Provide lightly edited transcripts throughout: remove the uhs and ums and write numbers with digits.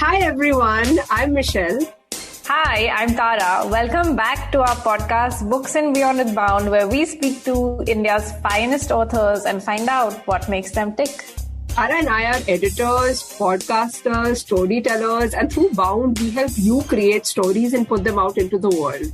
Hi everyone, I'm Michelle. Hi, I'm Tara. Welcome back to our podcast, Books and Beyond with Bound, where we speak to India's finest authors and find out what makes them tick. Tara and I are editors, podcasters, storytellers, and through Bound, we help you create stories and put them out into the world.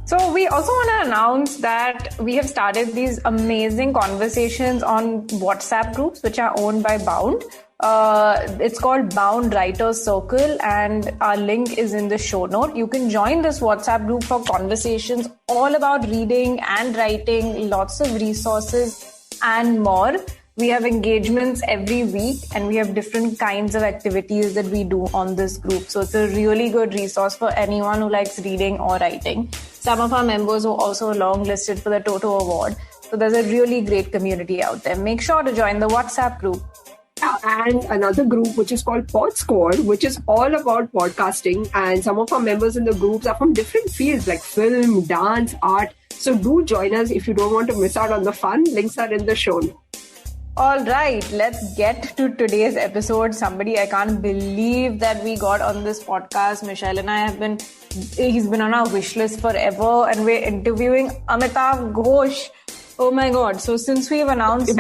So, we also want to announce that we have started these amazing conversations on WhatsApp groups, which are owned by Bound. It's called Bound Writers Circle, and our link is in the show note. You can join this WhatsApp group for conversations all about reading and writing, lots of resources and more. We have engagements every week, and we have different kinds of activities that we do on this group. So it's a really good resource for anyone who likes reading or writing. Some of our members are also longlisted for the Toto Award. So there's a really great community out there. Make sure to join the WhatsApp group. And another group which is called Pod Squad, which is all about podcasting. And some of our members in the groups are from different fields like film, dance, art. So do join us if you don't want to miss out on the fun. Links are in the show notes. All right, let's get to today's episode. Somebody I can't believe that we got on this podcast. Michelle and I he's been on our wish list forever, and we're interviewing Amitav Ghosh. Oh my God. So since we've announced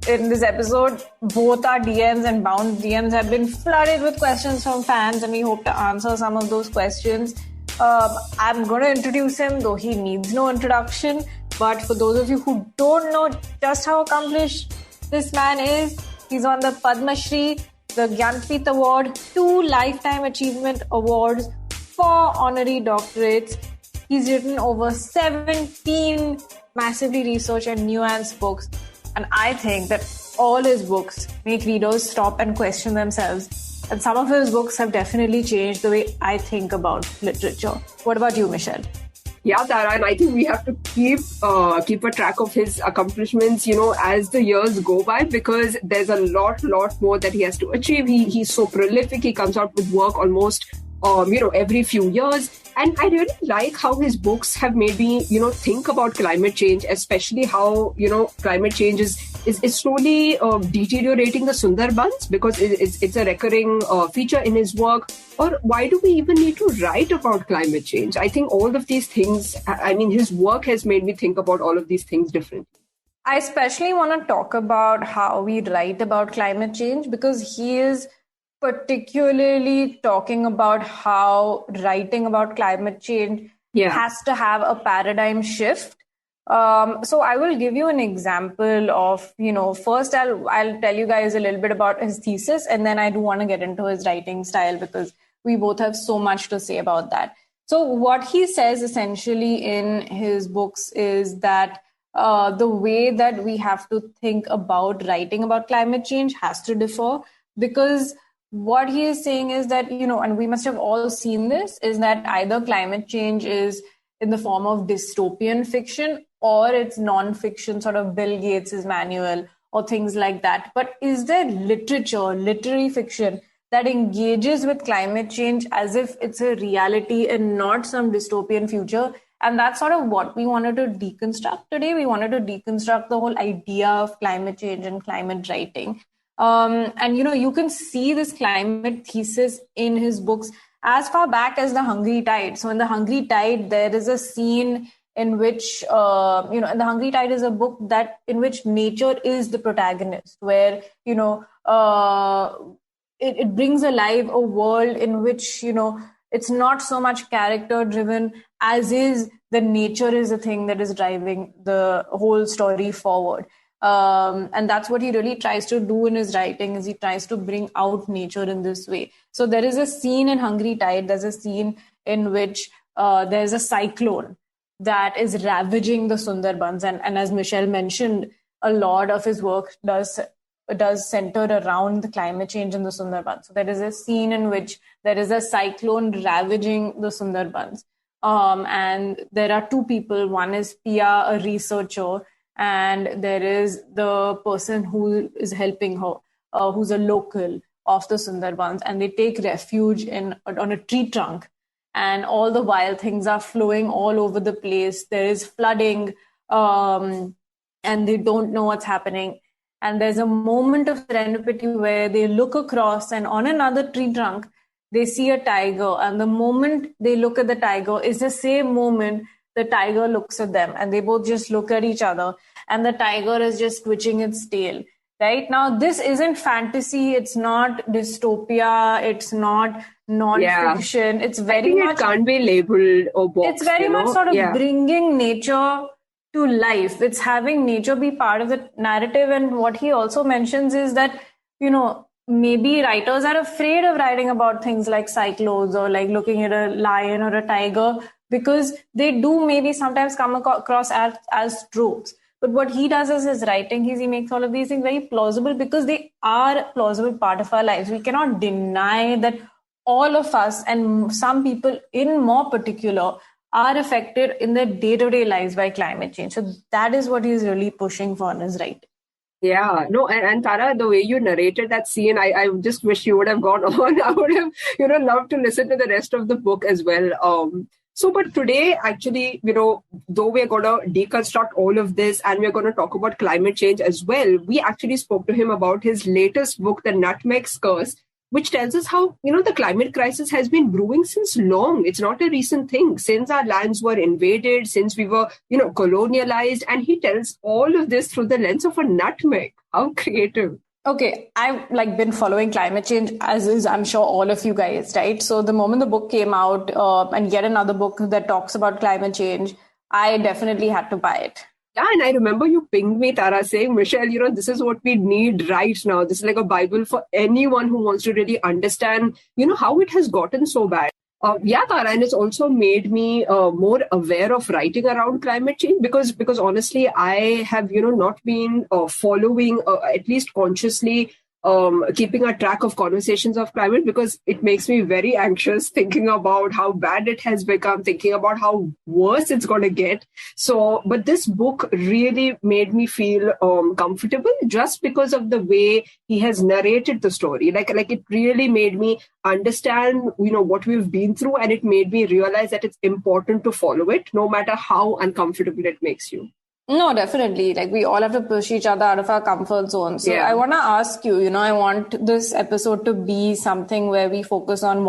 in this episode, both our DMs and Bound DMs have been flooded with questions from fans, and we hope to answer some of those questions. I'm going to introduce him, though he needs no introduction. But for those of you who don't know just how accomplished this man is, he's on the Padma Shri, the Gyanpith Award, 2 Lifetime Achievement Awards, 4 honorary doctorates. He's written over 17 massively researched and nuanced books. And I think that all his books make readers stop and question themselves. And some of his books have definitely changed the way I think about literature. What about you, Michelle? Yeah, Tara, and I think we have to keep a track of his accomplishments, as the years go by, because there's a lot more that he has to achieve. He's so prolific. He comes out with work almost, every few years. And I really like how his books have made me, think about climate change, especially how, climate change is slowly deteriorating the Sundarbans, because it's a recurring feature in his work. Or why do we even need to write about climate change? I think all of these things, his work has made me think about all of these things differently. I especially want to talk about how we write about climate change, because he is particularly talking about how writing about climate change has to have a paradigm shift. So I will give you an example of, first I'll tell you guys a little bit about his thesis, and then I do want to get into his writing style, because we both have so much to say about that. So what he says essentially in his books is that the way that we have to think about writing about climate change has to differ, because what he is saying is that, and we must have all seen this, is that either climate change is in the form of dystopian fiction or it's non-fiction, sort of Bill Gates's manual or things like that. But is there literature, literary fiction that engages with climate change as if it's a reality and not some dystopian future? And that's sort of what we wanted to deconstruct today. We wanted to deconstruct the whole idea of climate change and climate writing. And you can see this climate thesis in his books as far back as The Hungry Tide. So in The Hungry Tide, there is a scene in which, and The Hungry Tide is a book in which nature is the protagonist, where, it brings alive a world in which, it's not so much character driven as is the nature is the thing that is driving the whole story forward. And that's what he really tries to do in his writing, is he tries to bring out nature in this way. So there is a scene in Hungry Tide, there's a scene in which there's a cyclone that is ravaging the Sundarbans. And as Michelle mentioned, a lot of his work does center around the climate change in the Sundarbans. So there is a scene in which there is a cyclone ravaging the Sundarbans. And there are 2 people. One is Pia, a researcher, and there is the person who is helping her, who's a local of the Sundarbans, and they take refuge on a tree trunk. And all the while, things are flowing all over the place. There is flooding, and they don't know what's happening. And there's a moment of serendipity where they look across, and on another tree trunk, they see a tiger, and the moment they look at the tiger is the same moment the tiger looks at them, and they both just look at each other, and the tiger is just twitching its tail. Right now, this isn't fantasy. It's not dystopia. It's not non-fiction. It's very much. It can't be labeled or boxed. It's very much sort of bringing nature to life. It's having nature be part of the narrative. And what he also mentions is that, maybe writers are afraid of writing about things like cyclones or like looking at a lion or a tiger, because they do maybe sometimes come across as tropes. But what he does is his writing, he makes all of these things very plausible, because they are a plausible part of our lives. We cannot deny that all of us, and some people in more particular, are affected in their day-to-day lives by climate change. So that is what he's really pushing for in his writing. Yeah, no, and Tara, the way you narrated that scene, I just wish you would have gone on. I would have, loved to listen to the rest of the book as well. So, but today, actually, though we're going to deconstruct all of this and we're going to talk about climate change as well, we actually spoke to him about his latest book, The Nutmeg's Curse, which tells us how, the climate crisis has been brewing since long. It's not a recent thing. Since our lands were invaded, since we were, colonialized, and he tells all of this through the lens of a nutmeg. How creative. Okay, I've been following climate change, as is I'm sure all of you guys, right? So the moment the book came out, and yet another book that talks about climate change, I definitely had to buy it. Yeah, and I remember you pinged me, Tara, saying, Michelle, this is what we need right now. This is like a Bible for anyone who wants to really understand, how it has gotten so bad. Tara, and it's also made me more aware of writing around climate change, because honestly, I have, not been following, at least consciously, keeping a track of conversations of climate, because it makes me very anxious thinking about how bad it has become, thinking about how worse it's going to get. So, but this book really made me feel comfortable, just because of the way he has narrated the story. Like it really made me understand, what we've been through, and it made me realize that it's important to follow it, no matter how uncomfortable it makes you. No, definitely. We all have to push each other out of our comfort zone. So I want to ask you, I want this episode to be something where we focus on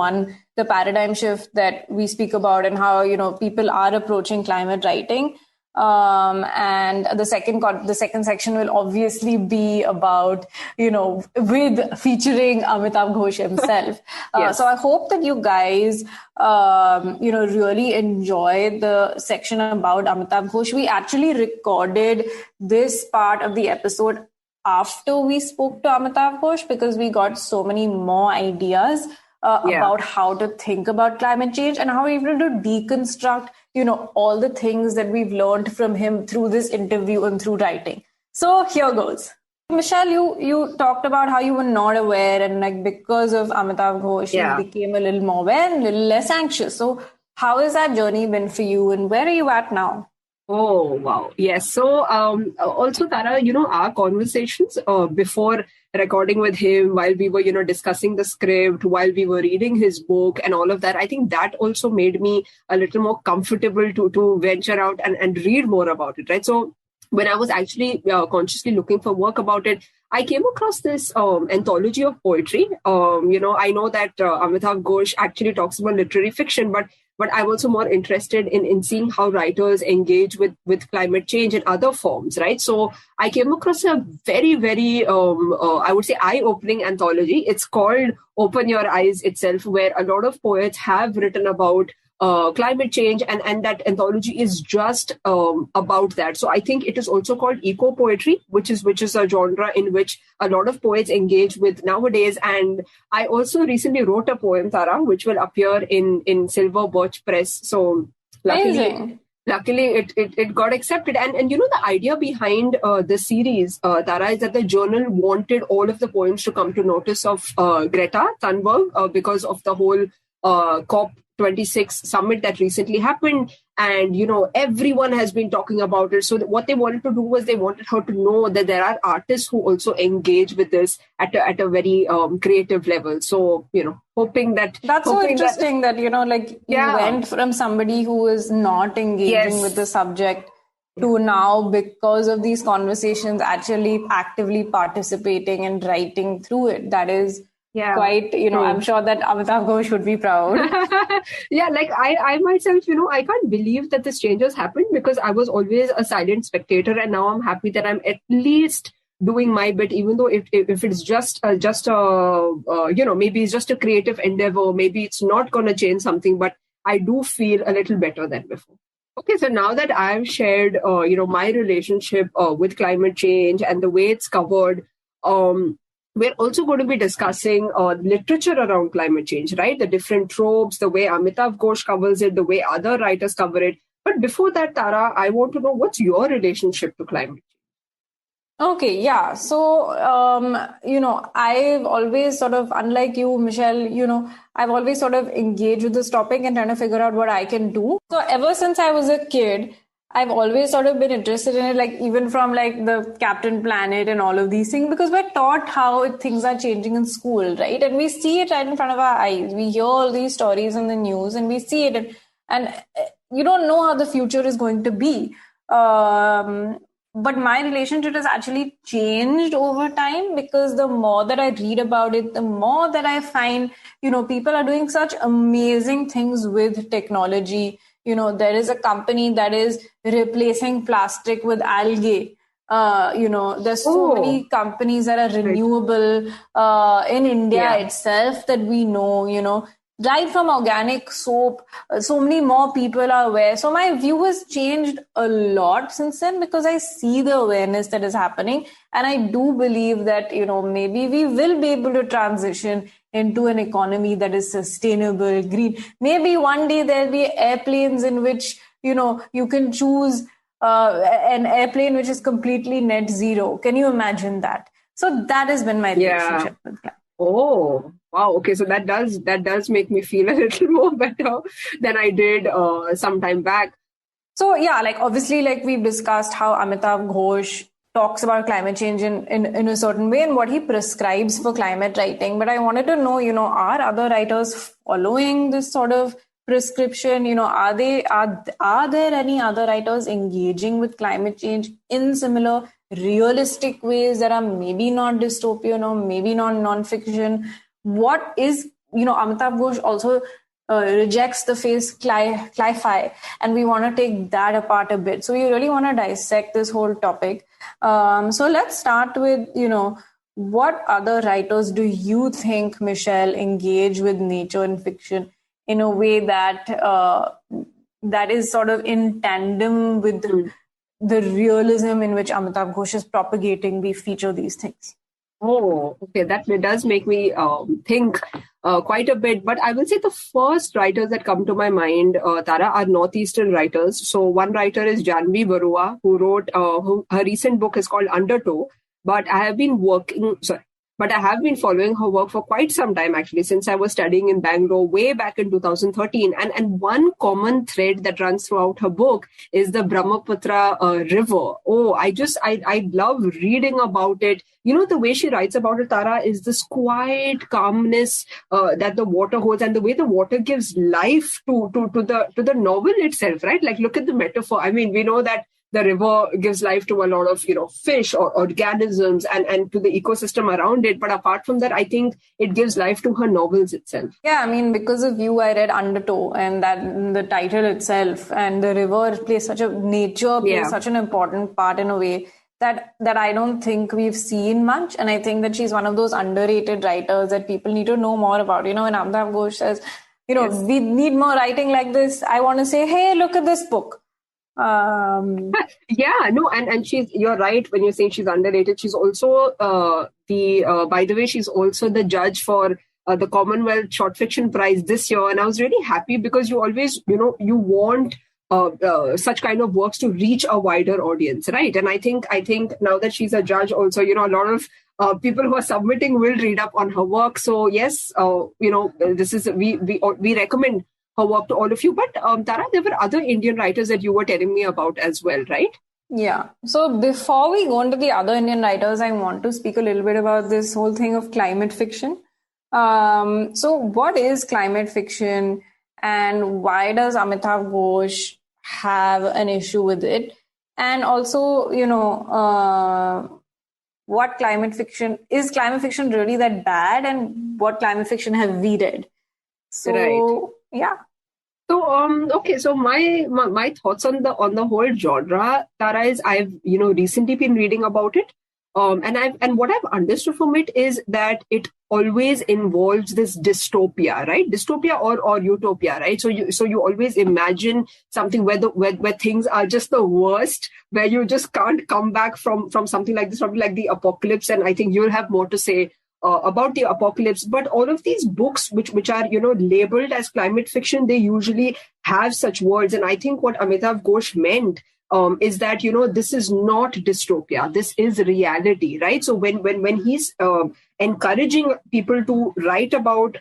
the paradigm shift that we speak about, and how, people are approaching climate writing. And the second section will obviously be about, with featuring Amitav Ghosh himself. Yes. So I hope that you guys, really enjoy the section about Amitav Ghosh. We actually recorded this part of the episode after we spoke to Amitav Ghosh, because we got so many more ideas about how to think about climate change, and how we're able to deconstruct all the things that we've learned from him through this interview and through writing. So here goes. Michelle, you talked about how you were not aware, and because of Amitav Ghosh, you became a little more aware and a little less anxious. So how has that journey been for you, and where are you at now? Oh, wow. Yes. So also, Tara, our conversations before recording with him, while we were, discussing the script, while we were reading his book and all of that, I think that also made me a little more comfortable to venture out and read more about it, right? So when I was actually consciously looking for work about it, I came across this anthology of poetry. I know that Amitav Ghosh actually talks about literary fiction, but I'm also more interested in seeing how writers engage with climate change in other forms, right? So I came across a very, very, I would say, eye-opening anthology. It's called Open Your Eyes itself, where a lot of poets have written about climate change, and that anthology is just about that. So I think it is also called eco poetry, which is a genre in which a lot of poets engage with nowadays. And I also recently wrote a poem, Tara, which will appear in Silver Birch Press. So luckily it got accepted. And the idea behind the series, Tara, is that the journal wanted all of the poems to come to notice of Greta Thunberg because of the whole COP26 summit that recently happened. And, everyone has been talking about it. So what they wanted to do was they wanted her to know that there are artists who also engage with this at a very creative level. So, hoping that... That's so interesting that you went from somebody who is not engaging with the subject to now, because of these conversations, actually actively participating and writing through it. That is Yeah, quite, I'm true. sure that Amitabh Ghosh would be proud. Yeah, like I myself, I can't believe that this change has happened because I was always a silent spectator, and now I'm happy that I'm at least doing my bit, even though if it's just a maybe it's just a creative endeavor, maybe it's not going to change something, but I do feel a little better than before. Okay, so now that I've shared, my relationship with climate change and the way it's covered, we're also going to be discussing literature around climate change, right? The different tropes, the way Amitav Ghosh covers it, the way other writers cover it. But before that, Tara, I want to know what's your relationship to climate Okay, yeah. So, I've always sort of, unlike you, Michelle, I've always sort of engaged with this topic and trying to figure out what I can do. So, ever since I was a kid, I've always sort of been interested in it, like even from like the Captain Planet and all of these things, because we're taught how things are changing in school, right? And we see it right in front of our eyes. We hear all these stories in the news and we see it, and you don't know how the future is going to be. But my relationship has actually changed over time, because the more that I read about it, the more that I find, people are doing such amazing things with technology. There is a company that is replacing plastic with algae. There's so many companies that are renewable in India itself that we know, right from organic soap, so many more people are aware. So my view has changed a lot since then, because I see the awareness that is happening. And I do believe that, maybe we will be able to transition into an economy that is sustainable, green. Maybe one day there'll be airplanes in which, you can choose an airplane which is completely net zero. Can you imagine that? So that has been my relationship with climate. Oh, wow. Okay, so that does make me feel a little more better than I did some time back. So yeah, like obviously, like we've discussed how Amitav Ghosh talks about climate change in a certain way and what he prescribes for climate writing. But I wanted to know, are other writers following this sort of prescription? Are there any other writers engaging with climate change in similar realistic ways that are maybe not dystopian or maybe not nonfiction? What is, Amitav Ghosh also rejects the phrase cli-fi, and we want to take that apart a bit. So we really want to dissect this whole topic. So let's start with, what other writers do you think, Michelle, engage with nature and fiction in a way that that is sort of in tandem with the realism in which Amitav Ghosh is propagating? We feature these things. Oh, okay. That does make me think quite a bit. But I will say the first writers that come to my mind, Tara, are Northeastern writers. So one writer is Janvi Barua, who wrote, her recent book is called Undertow. But I have been following her work for quite some time, actually, since I was studying in Bangalore way back in 2013. And one common thread that runs throughout her book is the Brahmaputra river. Oh, I love reading about it. The way she writes about it, Tara, is this quiet calmness that the water holds, and the way the water gives life to the novel itself, right? Like, look at the metaphor. I mean, we know that the river gives life to a lot of fish or organisms and to the ecosystem around it, but apart from that, I think it gives life to her novels itself. Yeah, I mean, because of you, I read Undertow, and that the title itself and the river plays such an important part in a way that I don't think we've seen much. And I think that she's one of those underrated writers that people need to know more about. When Amitav Ghosh says, we need more writing like this, I want to say, hey, look at this book. And you're right when you're saying she's underrated. She's also by the way, she's also the judge for the Commonwealth Short Fiction Prize this year, and I was really happy because you always you want such kind of works to reach a wider audience, right? And I think now that she's a judge also, a lot of people who are submitting will read up on her work. So yes, this is we recommend her work to all of you. But Tara, there were other Indian writers that you were telling me about as well, right? Yeah. So before we go into the other Indian writers, I want to speak a little bit about this whole thing of climate fiction. So what is climate fiction, and why does Amitav Ghosh have an issue with it? And also, what climate fiction is. Climate fiction really that bad, and what climate fiction have we read? So Right. yeah. So okay, so my thoughts on the whole genre, Tara, is I've recently been reading about it, and what I've understood from it is that it always involves this dystopia, right? Dystopia or utopia, right? So you always imagine something where things are just the worst, where you just can't come back from something like this, something like the apocalypse. And I think you'll have more to say about the apocalypse. But all of these books which are labeled as climate fiction, they usually have such words. And I think what Amitav Ghosh meant is that this is not dystopia, this is reality, right? So when he's encouraging people to write about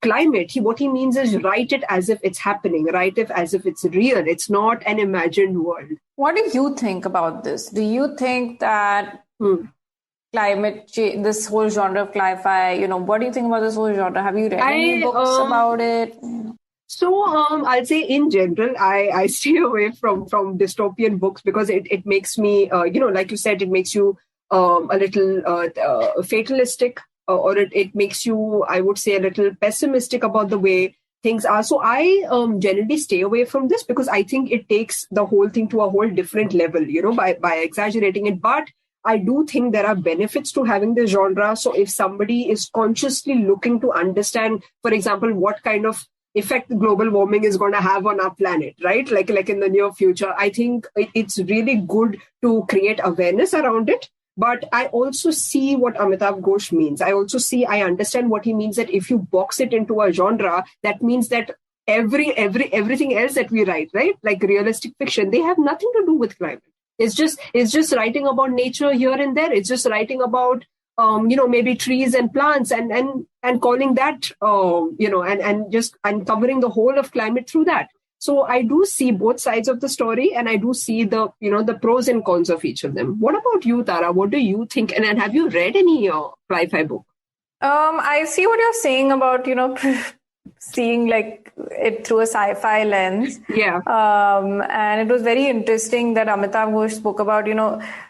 climate, what he means is write it as if it's happening, write it as if it's real, it's not an imagined world. What do you think about this? Do you think that climate change, this whole genre of cli-fi, what do you think about this whole genre? Have you read any books about it? So I'll say in general, I stay away from dystopian books because it makes me, like you said, it makes you a little fatalistic, or it makes you, I would say, a little pessimistic about the way things are. So I generally stay away from this because I think it takes the whole thing to a whole different level, by exaggerating it. But I do think there are benefits to having this genre. So if somebody is consciously looking to understand, for example, what kind of effect global warming is going to have on our planet, right? Like in the near future, I think it's really good to create awareness around it. But I also see what Amitav Ghosh means. I understand what he means, that if you box it into a genre, that means that everything else that we write, right? Like realistic fiction, they have nothing to do with climate. It's just writing about nature here and there. It's just writing about maybe trees and plants and calling that and covering the whole of climate through that. So I do see both sides of the story, and I do see the the pros and cons of each of them. What about you, Tara? What do you think? And have you read any sci-fi book? I see what you're saying about seeing like it through a sci-fi lens. Yeah. And it was very interesting that Amitav Ghosh spoke about,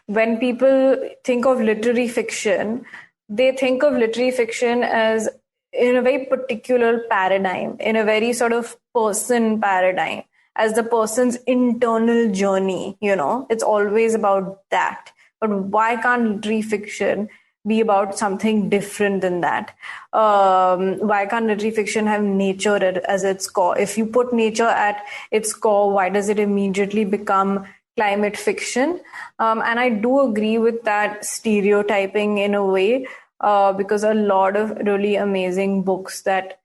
when people think of literary fiction, they think of literary fiction as in a very particular paradigm, in a very sort of person paradigm, as the person's internal journey, it's always about that. But why can't literary fiction be about something different than that? Why can't literary fiction have nature as its core? If you put nature at its core, why does it immediately become climate fiction? And I do agree with that stereotyping in a way, because a lot of really amazing books that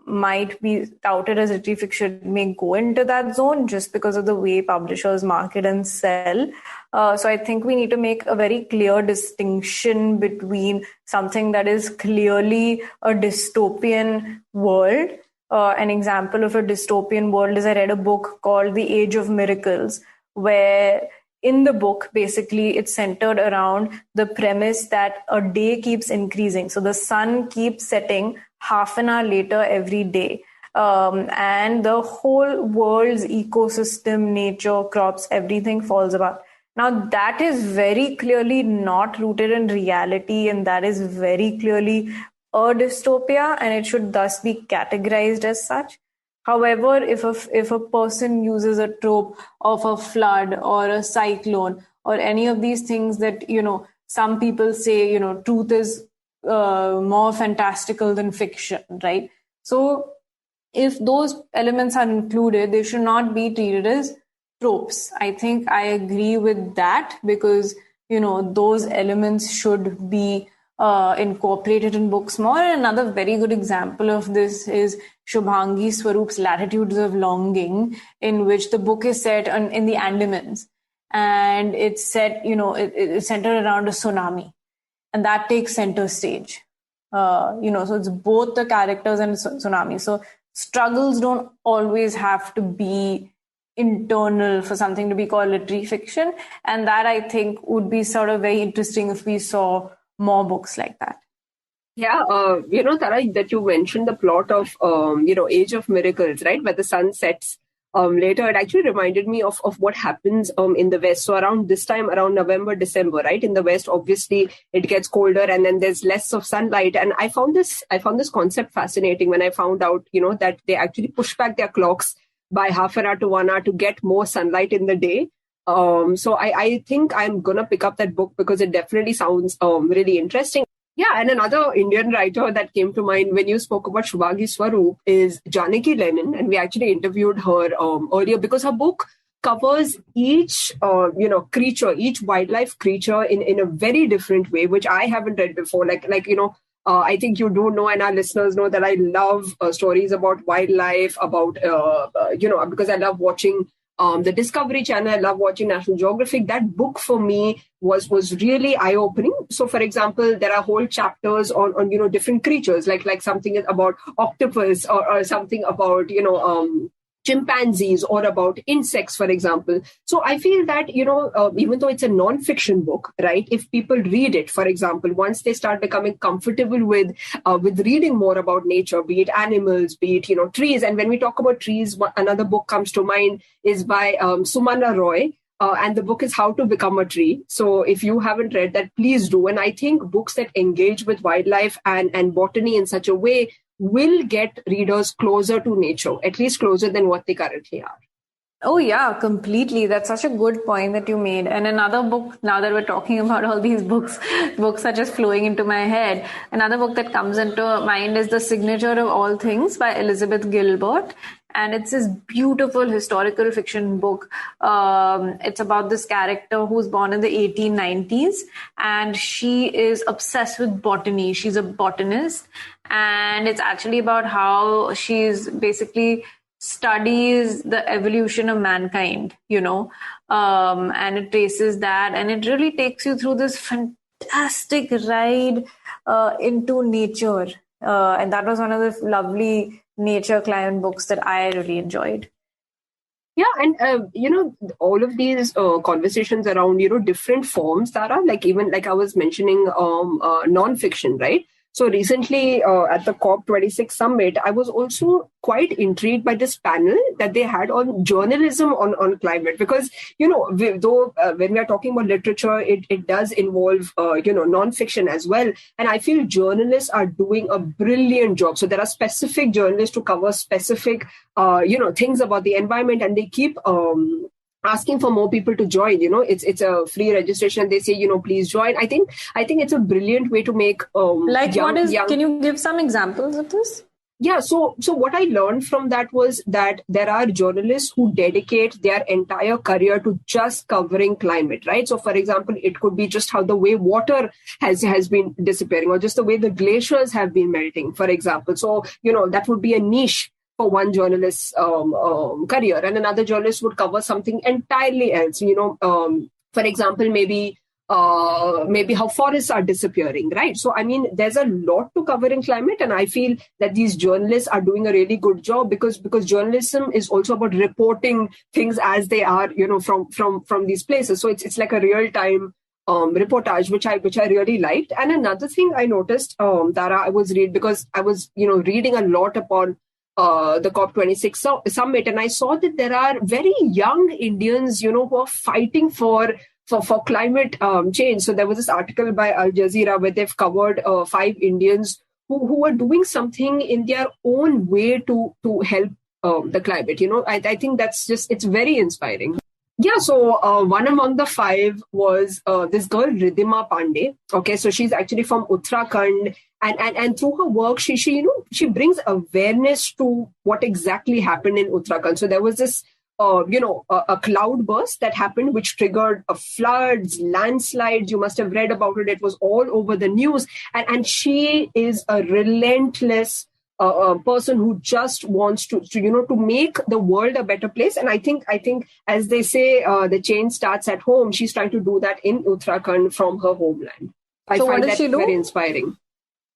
might be touted as literary fiction may go into that zone just because of the way publishers market and sell. So I think we need to make a very clear distinction between something that is clearly a dystopian world. An example of a dystopian world is I read a book called The Age of Miracles, where in the book, basically, it's centered around the premise that a day keeps increasing. So the sun keeps setting half an hour later every day. And the whole world's ecosystem, nature, crops, everything falls apart. Now, that is very clearly not rooted in reality, and that is very clearly a dystopia, and it should thus be categorized as such. However, if a person uses a trope of a flood or a cyclone or any of these things that, some people say, truth is more fantastical than fiction, right? So if those elements are included, they should not be treated as tropes. I think I agree with that because, those elements should be incorporated in books more. And another very good example of this is Shubhangi Swaroop's Latitudes of Longing, in which the book is set in the Andamans. And it's set, it's centered around a tsunami. And that takes center stage. So it's both the characters and tsunami. So struggles don't always have to be internal for something to be called literary fiction. And that, I think, would be sort of very interesting if we saw more books like that. Yeah, Tara, that you mentioned the plot of, Age of Miracles, right? Where the sun sets later, it actually reminded me of what happens in the West. So around this time, around November, December, right? In the West, obviously it gets colder and then there's less of sunlight. And I found this concept fascinating when I found out, that they actually push back their clocks by half an hour to 1 hour to get more sunlight in the day. So I think I'm going to pick up that book because it definitely sounds really interesting. Yeah, and another Indian writer that came to mind when you spoke about Shubhagi Swaroop is Janaki Lennon, and we actually interviewed her earlier because her book covers each creature, each wildlife creature in a very different way, which I haven't read before. I think you do know, and our listeners know that I love stories about wildlife, about because I love watching the Discovery Channel. I love watching National Geographic. That book for me was really eye-opening. So, for example, there are whole chapters on different creatures, like something about octopus or something about chimpanzees or about insects, for example. So I feel that, even though it's a non-fiction book, right, if people read it, for example, once they start becoming comfortable with reading more about nature, be it animals, be it, trees. And when we talk about trees, another book comes to mind is by Sumana Roy. And the book is How to Become a Tree. So if you haven't read that, please do. And I think books that engage with wildlife and botany in such a way will get readers closer to nature, at least closer than what they currently are. Oh, yeah, completely. That's such a good point that you made. And another book, now that we're talking about all these books are just flowing into my head. Another book that comes into mind is The Signature of All Things by Elizabeth Gilbert. And it's this beautiful historical fiction book. It's about this character who's born in the 1890s, and she is obsessed with botany. She's a botanist, and it's actually about how she's basically studies the evolution of mankind, and it traces that, and it really takes you through this fantastic ride into nature. And that was one of the lovely nature climate books that I really enjoyed. Yeah, and all of these conversations around different forms, Tara, like I was mentioning non-fiction, right? So recently at the COP26 summit, I was also quite intrigued by this panel that they had on journalism on climate, because, when we are talking about literature, it does involve, non-fiction as well. And I feel journalists are doing a brilliant job. So there are specific journalists to cover specific, things about the environment, and they keep asking for more people to join. It's a free registration. They say, please join. I think it's a brilliant way to make can you give some examples of this? Yeah, so what I learned from that was that there are journalists who dedicate their entire career to just covering climate, right? So, for example, it could be just how the way water has been disappearing, or just the way the glaciers have been melting, for example. So, that would be a niche for one journalist's career, and another journalist would cover something entirely else. For example, maybe how forests are disappearing, right? So, I mean, there's a lot to cover in climate, and I feel that these journalists are doing a really good job because journalism is also about reporting things as they are, from these places. So it's like a real time reportage, which I really liked. And another thing I noticed, Tara, I was reading a lot upon the COP26 summit, and I saw that there are very young Indians, who are fighting for climate change. So there was this article by Al Jazeera where they've covered 5 Indians who are doing something in their own way to help the climate. I think it's very inspiring. Yeah, so one among the 5 was this girl, Ridhima Pandey. Okay, so she's actually from Uttarakhand, and through her work, she brings awareness to what exactly happened in Uttarakhand. So there was this, a cloud burst that happened, which triggered floods, landslides. You must have read about it. It was all over the news, and she is a relentless person who just wants to make the world a better place. And I think as they say, the change starts at home. She's trying to do that in Uttarakhand from her homeland. I find that very inspiring.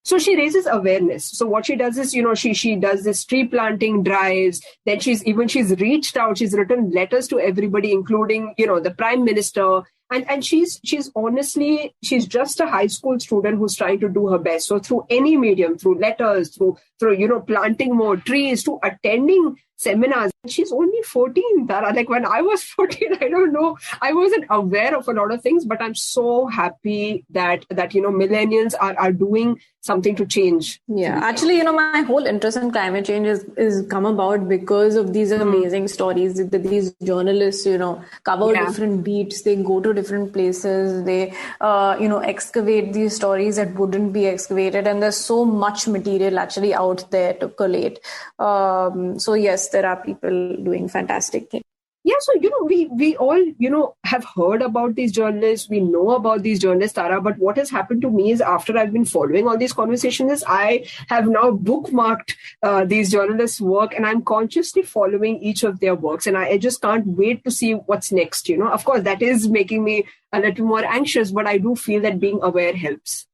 So she raises awareness. So what she does is, she does this tree planting drives. Then she's reached out. She's written letters to everybody, including, the Prime Minister. And she's honestly, she's just a high school student who's trying to do her best. So through any medium, through letters, through planting more trees, to attending seminars. She's only 14, Tara. Like when I was 14, I don't know. I wasn't aware of a lot of things, but I'm so happy that millennials are doing something to change. Yeah, actually, my whole interest in climate change is come about because of these amazing stories that these journalists, cover different beats. They go to different places. They, excavate these stories that wouldn't be excavated. And there's so much material actually out there to collate. So yes, there are people doing fantastic things. Yeah, so, we all, have heard about these journalists. We know about these journalists, Tara. But what has happened to me is after I've been following all these conversations, is I have now bookmarked these journalists' work, and I'm consciously following each of their works. And I just can't wait to see what's next, Of course, that is making me a little more anxious, but I do feel that being aware helps.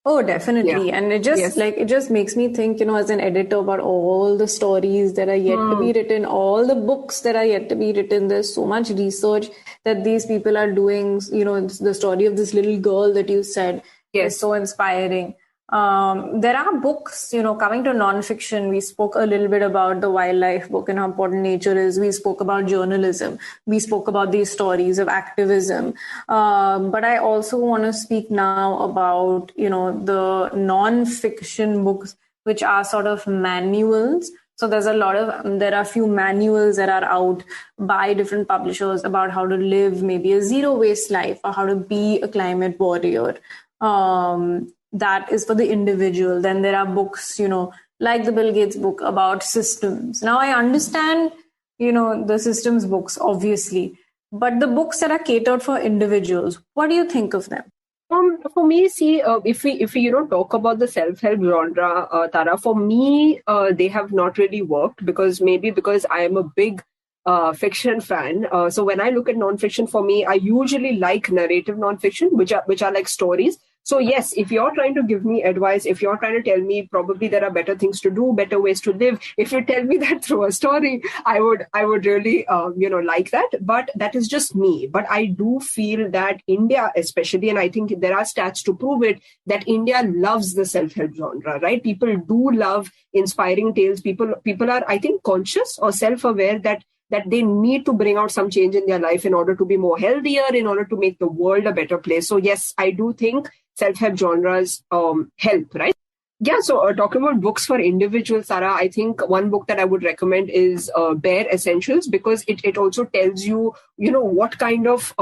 Oh, definitely. Yeah. And it just makes me think, as an editor about all the stories that are yet to be written, all the books that are yet to be written. There's so much research that these people are doing. The story of this little girl that you said is so inspiring. There are books, coming to nonfiction. We spoke a little bit about the wildlife book and how important nature is. We spoke about journalism. We spoke about these stories of activism. But I also want to speak now about, the nonfiction books, which are sort of manuals. So there are a few manuals that are out by different publishers about how to live maybe a zero waste life or how to be a climate warrior. That is for the individual. Then there are books, like the Bill Gates book about systems. Now I understand, the systems books, obviously, but the books that are catered for individuals, what do you think of them? For me, see, if we talk about the self-help genre, Tara, for me, they have not really worked because I am a big fiction fan. So when I look at nonfiction, for me, I usually like narrative nonfiction, which are like stories. So yes, if you're trying to give me advice, if you're trying to tell me probably there are better things to do, better ways to live, if you tell me that through a story, I would really, like that. But that is just me. But I do feel that India, especially, and I think there are stats to prove it, that India loves the self-help genre, right? People do love inspiring tales. People are, I think, conscious or self-aware that they need to bring out some change in their life in order to be more healthier, in order to make the world a better place. So yes, I do think self-help genres help, right? Yeah, so talking about books for individuals, Sarah, I think one book that I would recommend is Bare Essentials, because it also tells you, what kind of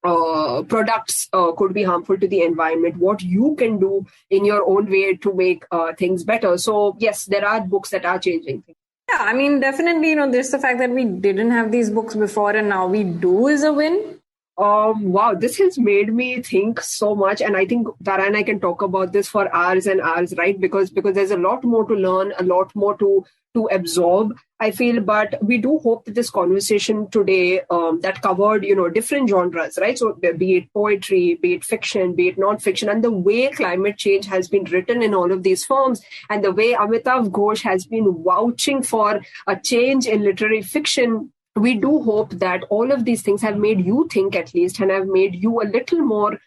products could be harmful to the environment, what you can do in your own way to make things better. So yes, there are books that are changing things. Yeah, I mean, definitely, there's the fact that we didn't have these books before and now we do is a win. Wow, this has made me think so much. And I think Tara and I can talk about this for hours and hours, right? Because there's a lot more to learn, a lot more to absorb, I feel. But we do hope that this conversation today that covered, different genres, right? So be it poetry, be it fiction, be it non-fiction, and the way climate change has been written in all of these forms, and the way Amitav Ghosh has been vouching for a change in literary fiction. We do hope that all of these things have made you think, at least, and have made you a little more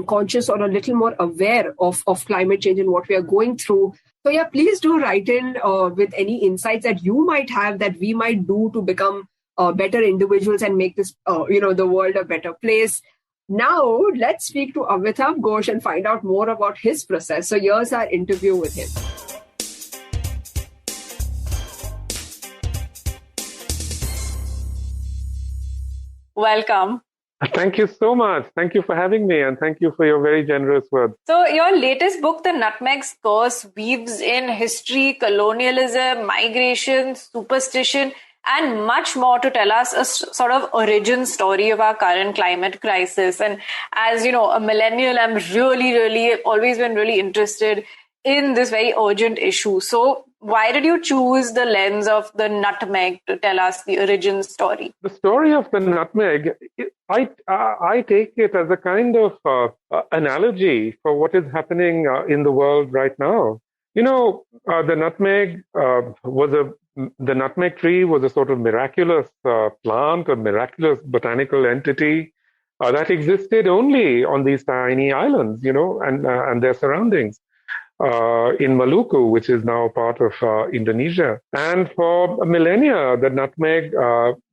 conscious or a little more aware of climate change and what we are going through. So yeah, please do write in with any insights that you might have that we might do to become better individuals and make this, the world a better place. Now, let's speak to Amitav Ghosh and find out more about his process. So here's our interview with him. Welcome. Thank you so much. Thank you for having me, and thank you for your very generous words. So your latest book, The Nutmeg's Curse, weaves in history, colonialism, migration, superstition, and much more to tell us a sort of origin story of our current climate crisis. And as you know, a millennial, I'm really always been really interested in this very urgent issue. So why did you choose the lens of the nutmeg to tell us the origin story? The story of the nutmeg, I take it as a kind of analogy for what is happening in the world right now. The nutmeg the nutmeg tree was a sort of miraculous plant, a miraculous botanical entity that existed only on these tiny islands, and their surroundings. in Maluku, which is now part of Indonesia. And for millennia, the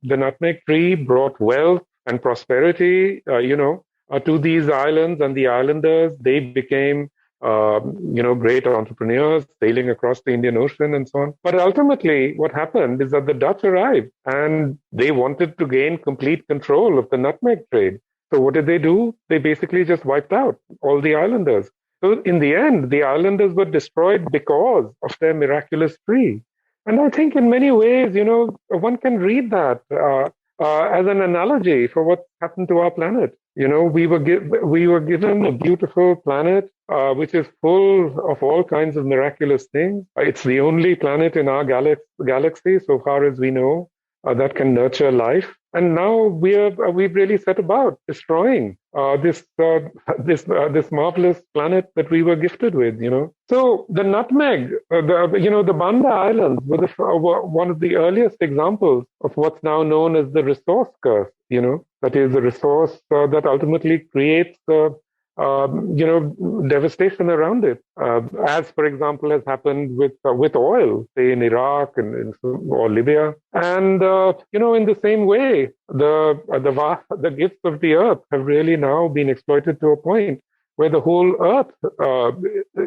nutmeg tree brought wealth and prosperity, to these islands, and the islanders, they became great entrepreneurs sailing across the Indian Ocean and so on. But ultimately, what happened is that the Dutch arrived and they wanted to gain complete control of the nutmeg trade. So what did they do? They basically just wiped out all the islanders. So in the end, the islanders were destroyed because of their miraculous tree. And I think in many ways, one can read that as an analogy for what happened to our planet. We were given a beautiful planet which is full of all kinds of miraculous things. It's the only planet in our galaxy, so far as we know, that can nurture life. And now we've really set about destroying this marvelous planet that we were gifted with. So the nutmeg, the Banda Islands were one of the earliest examples of what's now known as the resource curse. That is the resource that ultimately creates devastation around it, as, for example, has happened with oil, say in Iraq or Libya. And in the same way, the gifts of the earth have really now been exploited to a point where the whole earth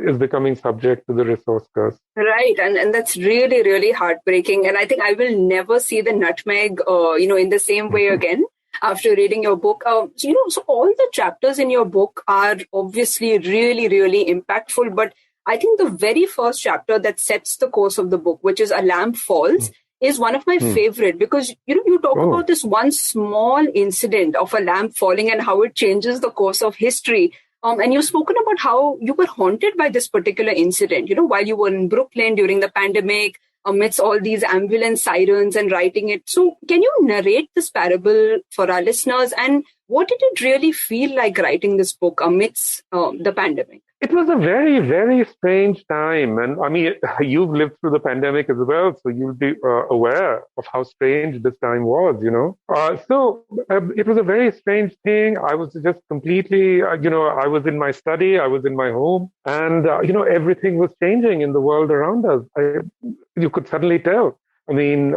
is becoming subject to the resource curse. Right, and that's really, really heartbreaking. And I think I will never see the nutmeg, in the same way again. After reading your book. So all the chapters in your book are obviously really, really impactful. But I think the very first chapter that sets the course of the book, which is A Lamp Falls, is one of my favorite because, you talk about this one small incident of a lamp falling and how it changes the course of history. And you've spoken about how you were haunted by this particular incident, while you were in Brooklyn during the pandemic, amidst all these ambulance sirens and writing it. So can you narrate this parable for our listeners? And what did it really feel like writing this book amidst the pandemic? It was a very, very strange time. And I mean, you've lived through the pandemic as well, so you'll be aware of how strange this time was, So it was a very strange thing. I was just completely, I was in my study, I was in my home, and, everything was changing in the world around us. You could suddenly tell. I mean,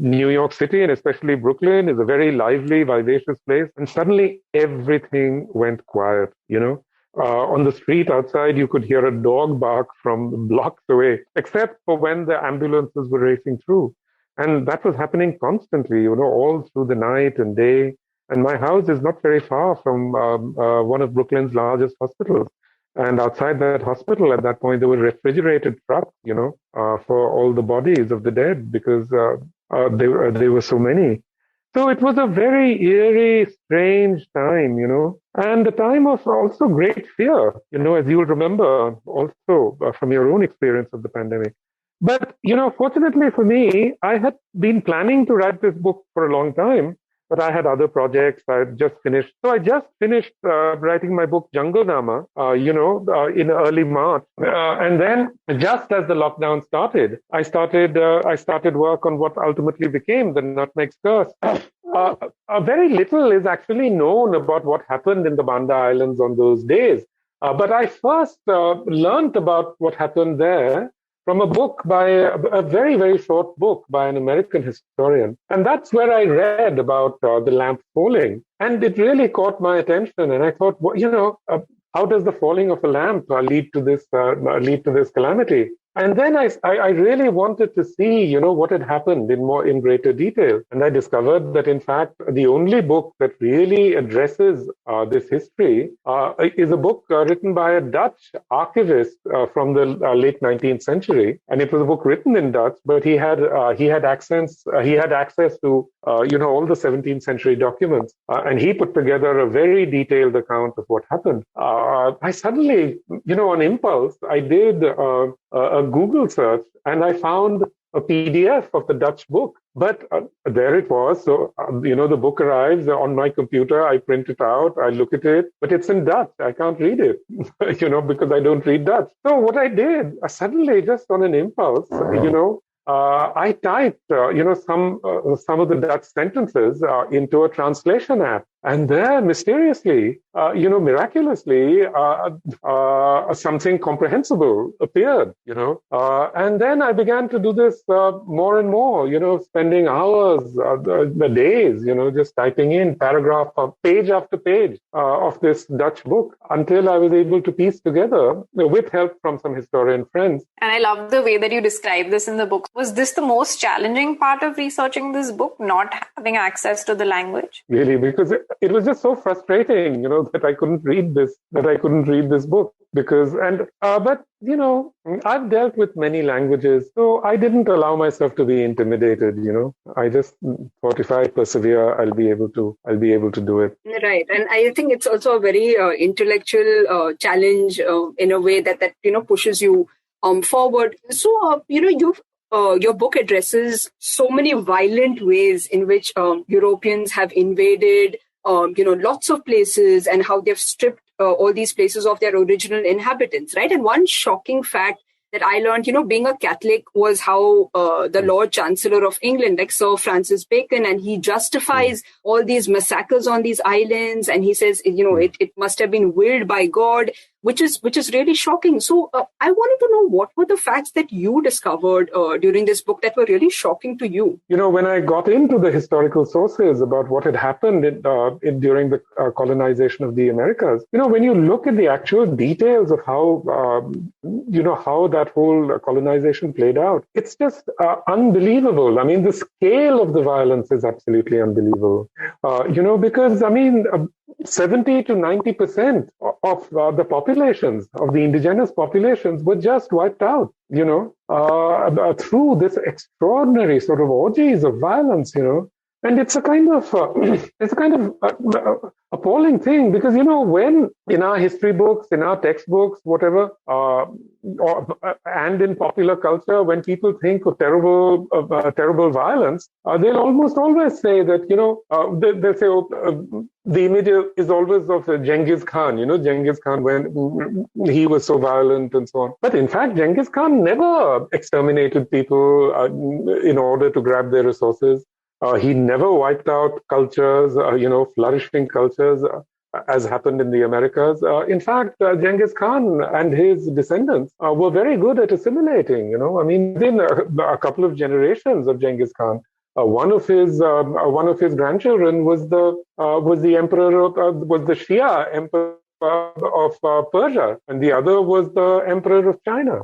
New York City, and especially Brooklyn, is a very lively, vivacious place. And suddenly everything went quiet, On the street outside, you could hear a dog bark from blocks away, except for when the ambulances were racing through. And that was happening constantly, all through the night and day. And my house is not very far from one of Brooklyn's largest hospitals. And outside that hospital, at that point, there were refrigerated trucks, for all the bodies of the dead because there were so many. So it was a very eerie, strange time, and a time of also great fear, as you'll remember also from your own experience of the pandemic. But, fortunately for me, I had been planning to write this book for a long time, but I had other projects I had just finished. So I just finished writing my book, Jungle Nama, in early March. And then just as the lockdown started, I started work on what ultimately became the Nutmeg Curse. Very little is actually known about what happened in the Banda Islands on those days. But I first learned about what happened there from a book by a very, very short book by an American historian. And that's where I read about the lamp falling. And it really caught my attention. And I thought, how does the falling of a lamp lead to this calamity? And then I really wanted to see, what had happened in greater detail. And I discovered that, in fact, the only book that really addresses this history is a book written by a Dutch archivist from the late 19th century. And it was a book written in Dutch, but he had access to all the 17th century documents. And he put together a very detailed account of what happened. I suddenly, on impulse, I did a Google search and I found a PDF of the Dutch book. But there it was. So, the book arrives on my computer. I print it out. I look at it, but it's in Dutch. I can't read it, because I don't read Dutch. So what I did, suddenly, just on an impulse, I typed, some of the Dutch sentences into a translation app. And there, mysteriously, miraculously, something comprehensible appeared, and then I began to do this more and more, spending hours, the days, just typing in paragraph, page after page of this Dutch book until I was able to piece together, with help from some historian friends. And I love the way that you describe this in the book. Was this the most challenging part of researching this book, not having access to the language? Really, because it was just so frustrating, that I couldn't read this book but I've dealt with many languages, so I didn't allow myself to be intimidated, I just thought if I persevere, I'll be able to do it. Right. And I think it's also a very intellectual challenge in a way that pushes you forward. So, your book addresses so many violent ways in which Europeans have invaded, lots of places, and how they've stripped all these places of their original inhabitants, right? And one shocking fact that I learned, being a Catholic, was how the Lord Chancellor of England, like Sir Francis Bacon, and he justifies all these massacres on these islands, and he says, it must have been willed by God, which is really shocking. So I wanted to know, what were the facts that you discovered during this book that were really shocking to you? When I got into the historical sources about what had happened during the colonization of the Americas, when you look at the actual details of how that whole colonization played out, it's just unbelievable. I mean, the scale of the violence is absolutely unbelievable. Because 70 to 90% of the populations, of the indigenous populations, were just wiped out, through this extraordinary sort of orgies of violence, And it's a kind of appalling thing, because when in our history books, in our textbooks, whatever, and in popular culture, when people think of terrible violence, they'll almost always say that they'll say the image is always of Genghis Khan. Genghis Khan, when he was so violent and so on. But in fact, Genghis Khan never exterminated people in order to grab their resources. He never wiped out cultures, flourishing cultures, as happened in the Americas. In fact, Genghis Khan and his descendants were very good at assimilating. Within a couple of generations of Genghis Khan, one of his grandchildren was the Shia emperor of Persia, and the other was the emperor of China.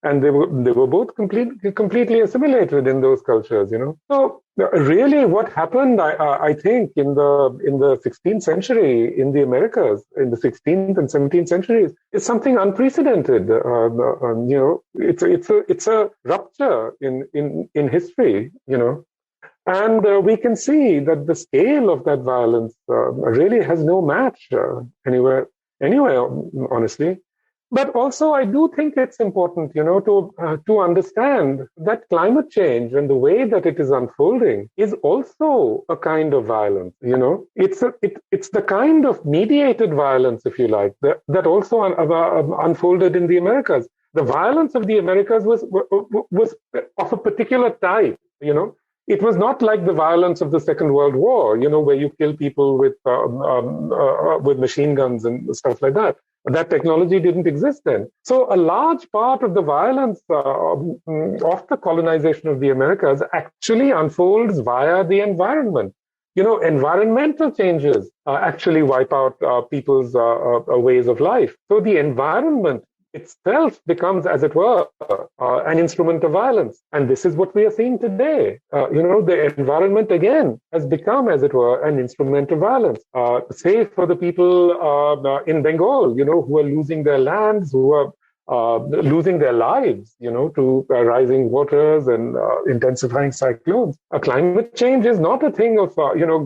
And they were both completely assimilated in those cultures. So really, what happened, I think, in the 16th century in the Americas, in the 16th and 17th centuries, is something unprecedented. It's a rupture in history. And we can see that the scale of that violence really has no match anywhere, honestly. But also, I do think it's important, to understand that climate change and the way that it is unfolding is also a kind of violence. It's the kind of mediated violence, if you like, that also unfolded in the Americas. The violence of the Americas was of a particular type. It was not like the violence of the Second World War, where you kill people with machine guns and stuff like that. That technology didn't exist then. So a large part of the violence of the colonization of the Americas actually unfolds via the environment. Environmental changes actually wipe out people's ways of life. So the environment itself becomes, as it were, an instrument of violence. And this is what we are seeing today. The environment, again, has become, as it were, an instrument of violence. Say for the people in Bengal, who are losing their lands, who are losing their lives, to rising waters and intensifying cyclones. Climate change is not a thing of,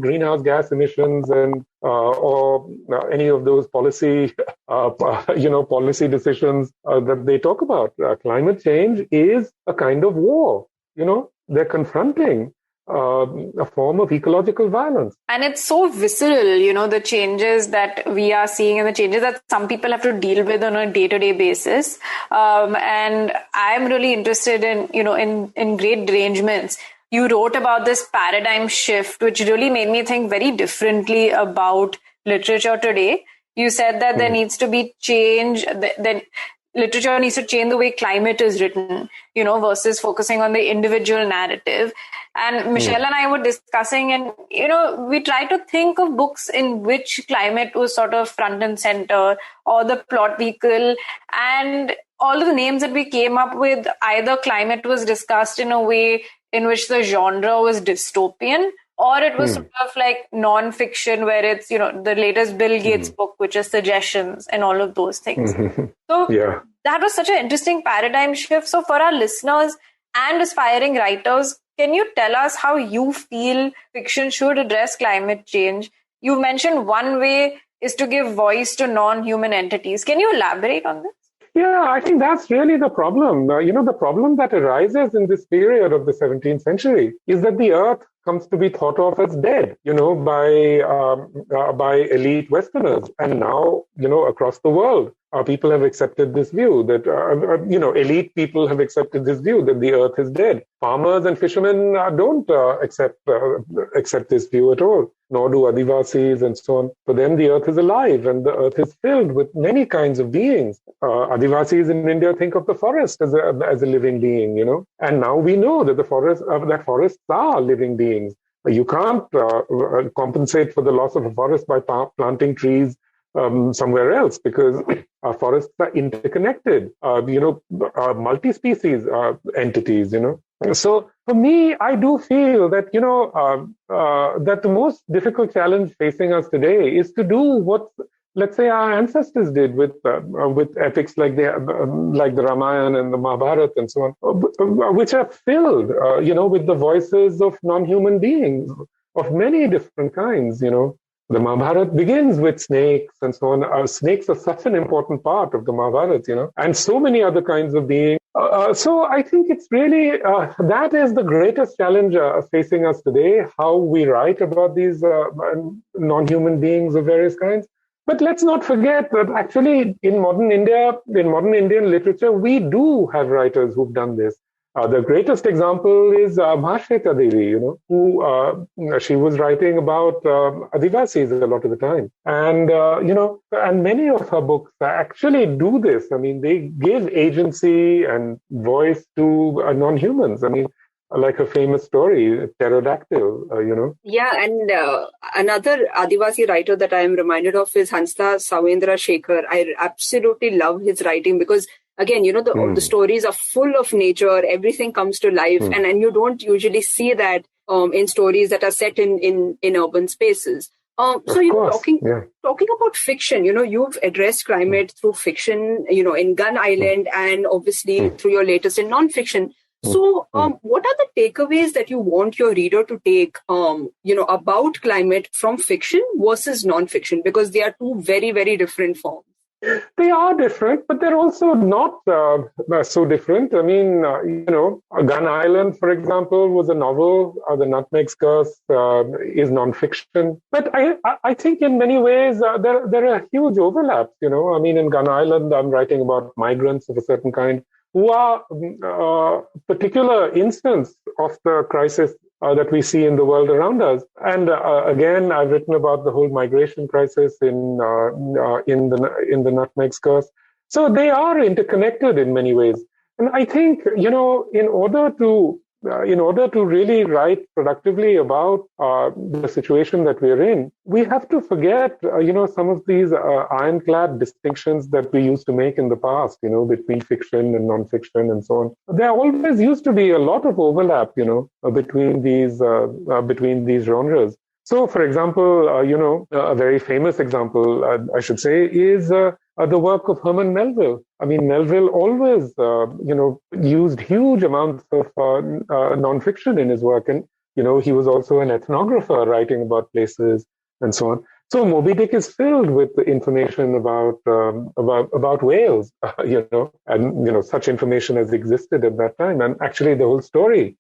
greenhouse gas emissions and or any of those policy decisions that they talk about. Climate change is a kind of war. They're confronting a form of ecological violence. And it's so visceral, the changes that we are seeing and the changes that some people have to deal with on a day-to-day basis. And I'm really interested in, in great derangements. you wrote about this paradigm shift, which really made me think very differently about literature today. You said that there needs to be change, that literature needs to change the way climate is written, versus focusing on the individual narrative. And Michelle and I were discussing, and, we try to think of books in which climate was sort of front and center, or the plot vehicle. And all of the names that we came up with, either climate was discussed in a way in which the genre was dystopian, or it was sort of like non-fiction, where it's, the latest Bill Gates book, which is suggestions and all of those things. So that was such an interesting paradigm shift. So for our listeners and aspiring writers, can you tell us how you feel fiction should address climate change? You mentioned one way is to give voice to non-human entities. Can you elaborate on this? Yeah, I think that's really the problem. The problem that arises in this period of the 17th century is that the Earth comes to be thought of as dead, by elite Westerners. And now, across the world, people have accepted this view that, elite people have accepted this view that the Earth is dead. Farmers and fishermen don't accept this view at all, nor do Adivasis and so on. For them, the Earth is alive, and the Earth is filled with many kinds of beings. Adivasis in India think of the forest as a living being, and now we know that that forests are living beings. You can't compensate for the loss of a forest by planting trees somewhere else, because forests are interconnected, multi-species entities, So for me, I do feel that, that the most difficult challenge facing us today is to do what, let's say, our ancestors did with epics like the Ramayana and the Mahabharata and so on, which are filled, with the voices of non-human beings of many different kinds, The Mahabharata begins with snakes and so on. Snakes are such an important part of the Mahabharata, and so many other kinds of beings. So I think it's really, that is the greatest challenge facing us today, how we write about these non-human beings of various kinds. But let's not forget that actually in modern Indian literature, we do have writers who've done this. The greatest example is Bhasheta Devi, who she was writing about Adivasis a lot of the time. And, and many of her books actually do this. I mean, they give agency and voice to non-humans. I mean, like a famous story, Pterodactyl, Yeah, and another Adivasi writer that I am reminded of is Hansa Sawendra Shekhar. I absolutely love his writing because, again, the stories are full of nature, everything comes to life, and you don't usually see that in stories that are set in urban spaces. So, talking about fiction, you've addressed climate through fiction, in Gun Island, and obviously through your latest in non-fiction. So, what are the takeaways that you want your reader to take, about climate from fiction versus non-fiction? Because they are two very, very different forms. They are different, but they're also not so different. I mean, Gun Island, for example, was a novel. The Nutmeg's Curse is non-fiction. But I think in many ways there are huge overlaps. I mean, in Gun Island, I'm writing about migrants of a certain kind who are a particular instance of the crisis that we see in the world around us. And again, I've written about the whole migration crisis in the Nutmeg's Curse. So they are interconnected in many ways. And I think, in order to really write productively about the situation that we're in, we have to forget, some of these ironclad distinctions that we used to make in the past, between fiction and non-fiction and so on. There always used to be a lot of overlap, between these genres. So, for example, a very famous example, I should say, is the work of Herman Melville. I mean, Melville always, used huge amounts of nonfiction in his work. And, he was also an ethnographer writing about places and so on. So Moby Dick is filled with information about whales, and, such information has existed at that time. And actually the whole story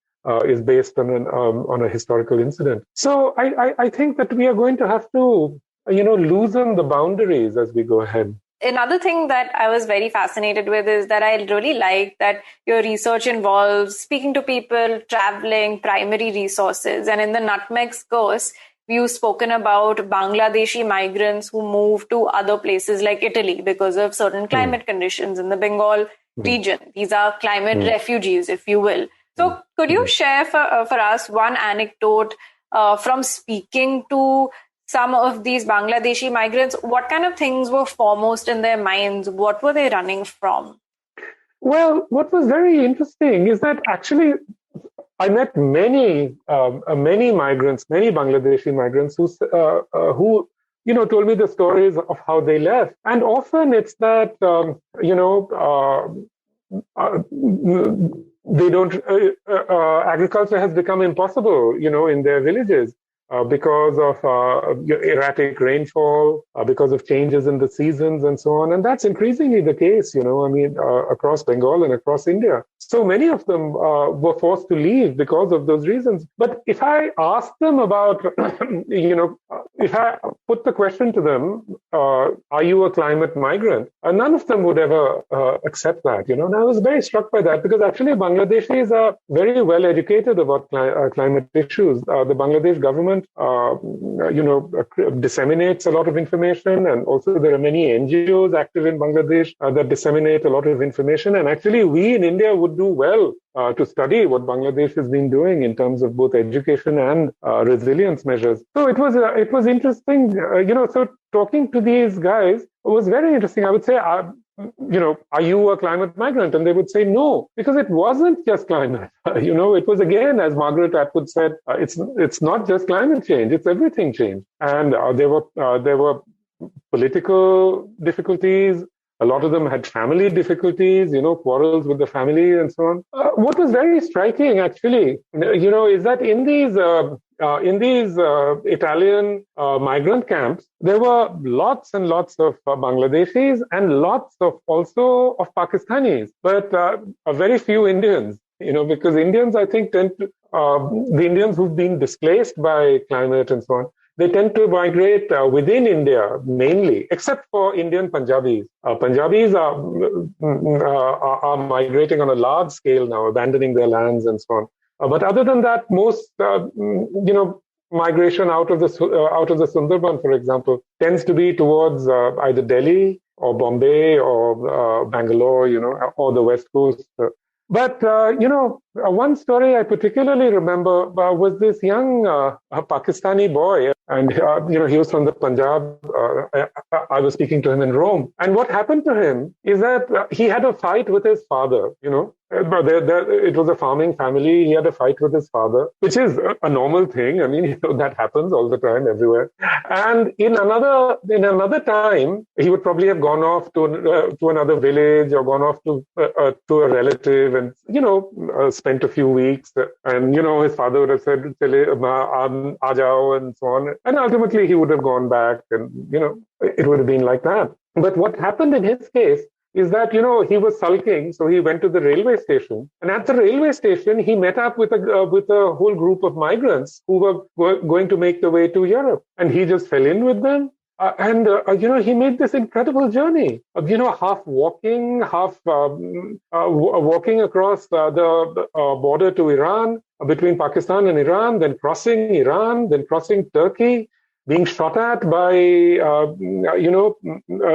is based on a historical incident. So I think that we are going to have to, loosen the boundaries as we go ahead. another thing that I was very fascinated with is that I really like that your research involves speaking to people, traveling, primary resources. And in the Nutmeg's Curse, you've spoken about Bangladeshi migrants who move to other places like Italy because of certain climate conditions in the Bengal region. These are climate refugees, if you will. So could you share for us one anecdote from speaking to some of these Bangladeshi migrants? What kind of things were foremost in their minds? What were they running from? Well, what was very interesting is that actually I met many migrants, many Bangladeshi migrants who told me the stories of how they left, and often it's that they don't. Agriculture has become impossible, in their villages. Because of erratic rainfall, because of changes in the seasons and so on. And that's increasingly the case, across Bengal and across India. So many of them were forced to leave because of those reasons. But if I ask them about, if I put the question to them, are you a climate migrant? None of them would ever accept that, And I was very struck by that because actually Bangladeshis are very well educated about climate issues. The Bangladesh government disseminates a lot of information, and also there are many NGOs active in Bangladesh that disseminate a lot of information. And actually, we in India would do well to study what Bangladesh has been doing in terms of both education and resilience measures. So it was interesting, So talking to these guys was very interesting. I would say, are you a climate migrant? And they would say no, because it wasn't just climate. It was, again, as Margaret Atwood said, it's not just climate change, it's everything change. And there were political difficulties. A lot of them had family difficulties, quarrels with the family and so on. What was very striking, actually, is that in these Italian migrant camps, there were lots and lots of Bangladeshis and lots of also of Pakistanis, but a very few Indians, because Indians, I think, the Indians who've been displaced by climate and so on, they tend to migrate within India mainly, except for Indian Punjabis. Punjabis are migrating on a large scale now, abandoning their lands and so on. But other than that, most migration out of the Sundarban, for example, tends to be towards either Delhi or Bombay or Bangalore, or the West Coast. But, one story I particularly remember was this young Pakistani boy. And, he was from the Punjab. I was speaking to him in Rome. And what happened to him is that he had a fight with his father, It was a farming family. He had a fight with his father, which is a normal thing. I mean, that happens all the time everywhere. And in another time, he would probably have gone off to another village or gone off to a relative and, spent a few weeks. And, his father would have said, aa jao, and so on. And ultimately, he would have gone back and, it would have been like that. But what happened in his case is that, he was sulking, so he went to the railway station. And at the railway station, he met up with a whole group of migrants who were going to make the way to Europe. And he just fell in with them. And he made this incredible journey of, half walking, half walking across the border to Iran, between Pakistan and Iran, then crossing Turkey, being shot at by,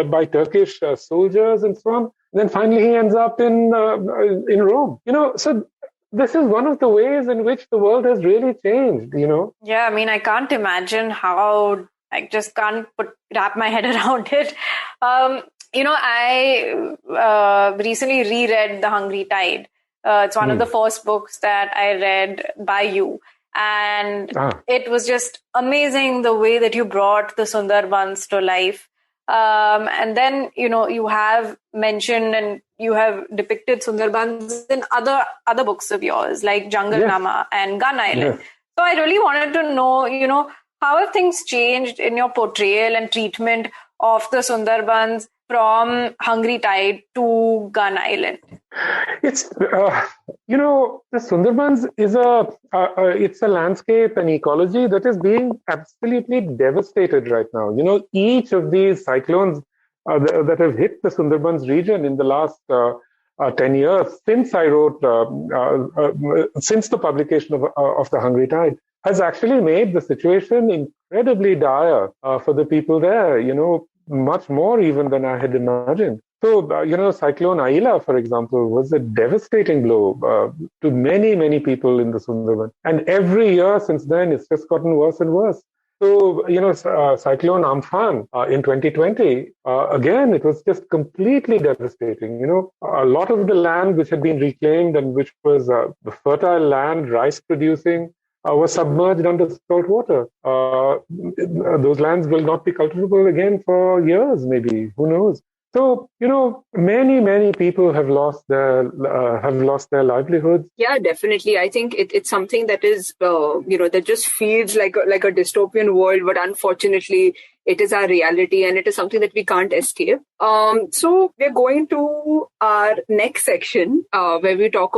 by Turkish soldiers and so on. And then finally he ends up in Rome. So this is one of the ways in which the world has really changed, Yeah, I mean, I can't imagine how. I just can't wrap my head around it. I recently reread The Hungry Tide. It's one of the first books that I read by you. And it was just amazing the way that you brought the Sundarbans to life. And then, you have mentioned and you have depicted Sundarbans in other books of yours, like Jungle Nama and Gun Island. Yes. So I really wanted to know, how have things changed in your portrayal and treatment of the Sundarbans from Hungry Tide to Gun Island? It's, the Sundarbans is it's a landscape and ecology that is being absolutely devastated right now. Each of these cyclones that have hit the Sundarbans region in the last 10 years since I wrote, since the publication of The Hungry Tide, has actually made the situation incredibly dire for the people there, much more even than I had imagined. So, Cyclone Aila, for example, was a devastating blow to many, many people in the Sundarban. And every year since then, it's just gotten worse and worse. So, Cyclone Amphan in 2020, again, it was just completely devastating. A lot of the land which had been reclaimed and which was the fertile land, rice producing, was submerged under salt water. Those lands will not be cultivable again for years, maybe. Who knows? So, many, many people have lost their livelihoods. Yeah, definitely. I think it's something that is, that just feels like a dystopian world, but unfortunately, it is our reality and it is something that we can't escape. So we're going to our next section where we talk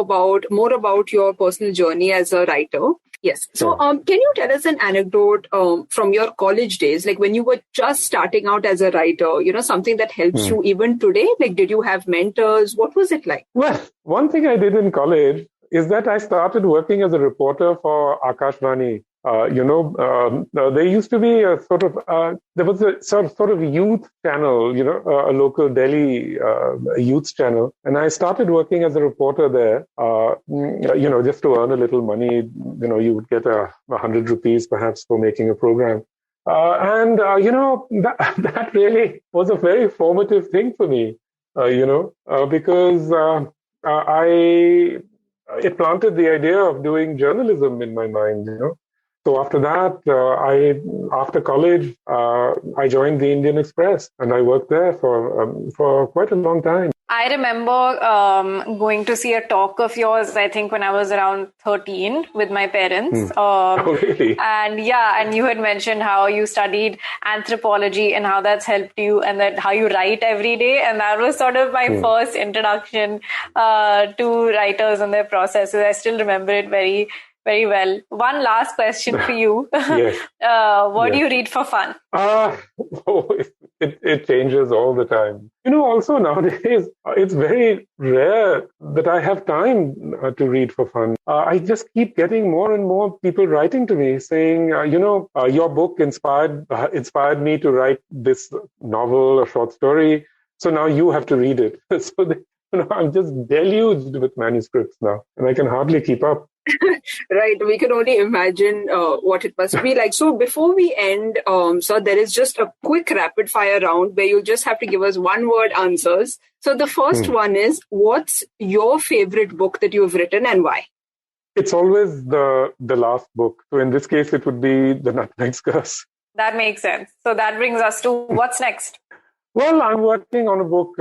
more about your personal journey as a writer. Yes. So, can you tell us an anecdote from your college days, like when you were just starting out as a writer, something that helps you even today? Like, did you have mentors? What was it like? Well, one thing I did in college is that I started working as a reporter for Akashvani. There used to be a sort of, there was a sort of youth channel, a local Delhi youth channel. And I started working as a reporter there, just to earn a little money. You would get 100 rupees perhaps for making a program. That really was a very formative thing for me, because it planted the idea of doing journalism in my mind, So after that, after college, I joined the Indian Express and I worked there for quite a long time. I remember going to see a talk of yours, I think when I was around 13 with my parents. Oh, really? And you had mentioned how you studied anthropology and how that's helped you and that how you write every day. And that was sort of my first introduction to writers and their processes. I still remember it very, very well. One last question for you. Yes. What do you read for fun? It changes all the time. Also nowadays, it's very rare that I have time to read for fun. I just keep getting more and more people writing to me saying, your book inspired me to write this novel or short story. So now you have to read it. So I'm just deluged with manuscripts now, and I can hardly keep up. Right. We can only imagine what it must be like. So before we end, so there is just a quick rapid fire round where you just have to give us one word answers. So the first one is, what's your favorite book that you've written and why? It's always the last book. So in this case, it would be The Nutmeg's Curse. That makes sense. So that brings us to what's next? Well, I'm working on a book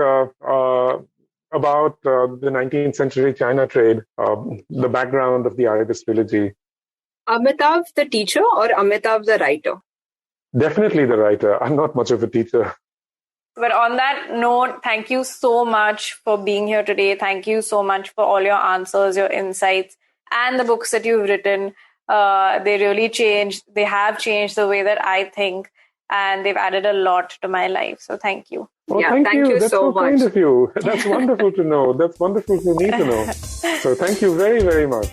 about the 19th century China trade, the background of the Ibis trilogy. Amitav the teacher or Amitav the writer? Definitely the writer. I'm not much of a teacher. But on that note, thank you so much for being here today. Thank you so much for all your answers, your insights, and the books that you've written. They really changed. They have changed the way that I think, and they've added a lot to my life. So thank you. Well, thank you. That's so much. Kind of you. That's wonderful to know. That's wonderful for me to know. So thank you very, very much.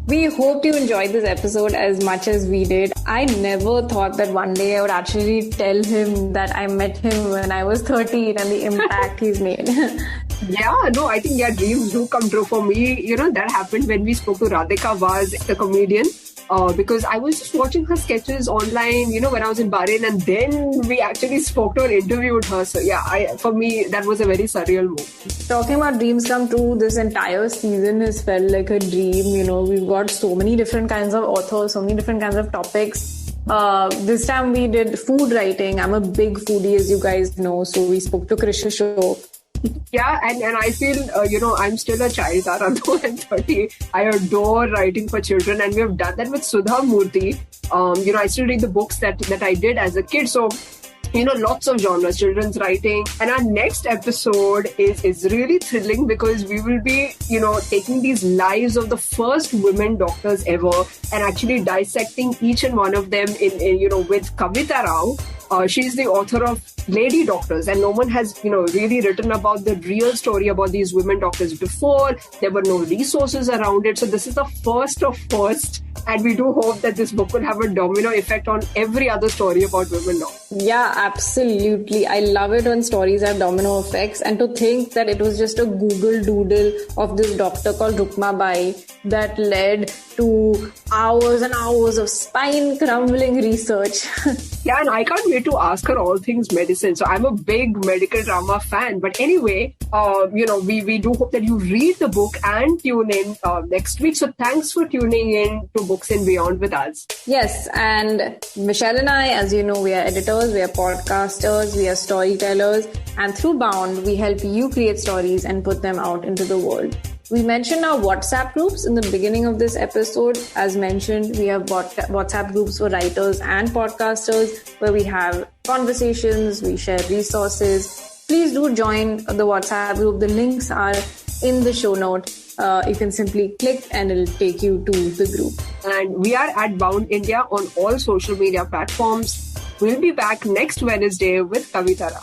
We hope you enjoyed this episode as much as we did. I never thought that one day I would actually tell him that I met him when I was 13 and the impact he's made. I think dreams do come true for me. That happened when we spoke to Radhika Vaz, the comedian. Because I was just watching her sketches online, when I was in Bahrain, and then we actually spoke to her, interviewed her. So for me, that was a very surreal move. Talking about dreams come true, this entire season has felt like a dream. We've got so many different kinds of authors, so many different kinds of topics. This time we did food writing. I'm a big foodie, as you guys know. So we spoke to Krish Ashok. Yeah, and I feel, I'm still a child, although I'm 30. I adore writing for children, and we have done that with Sudha Murthy. I still read the books that I did as a kid. So, lots of genres, children's writing. And our next episode is really thrilling because we will be, taking these lives of the first women doctors ever and actually dissecting each and one of them in with Kavita Rao. She's the author of Lady Doctors, and no one has, really written about the real story about these women doctors before. There were no resources around it. So this is the first of first. And we do hope that this book will have a domino effect on every other story about women doctors. Yeah, absolutely. I love it when stories have domino effects. And to think that it was just a Google doodle of this doctor called Rukma Bai that led to hours and hours of spine-crumbling research. Yeah, and I can't wait to ask her all things medicine. So I'm a big medical drama fan. But anyway, we do hope that you read the book and tune in next week. So thanks for tuning in to Books and Beyond with us. Yes, and Michelle and I, as you know, we are editors, we are podcasters, we are storytellers. And through Bound, we help you create stories and put them out into the world. We mentioned our WhatsApp groups in the beginning of this episode. As mentioned, we have WhatsApp groups for writers and podcasters where we have conversations, we share resources. Please do join the WhatsApp group. The links are in the show note. You can simply click and it'll take you to the group. And we are at Bound India on all social media platforms. We'll be back next Wednesday with Kavita Rao.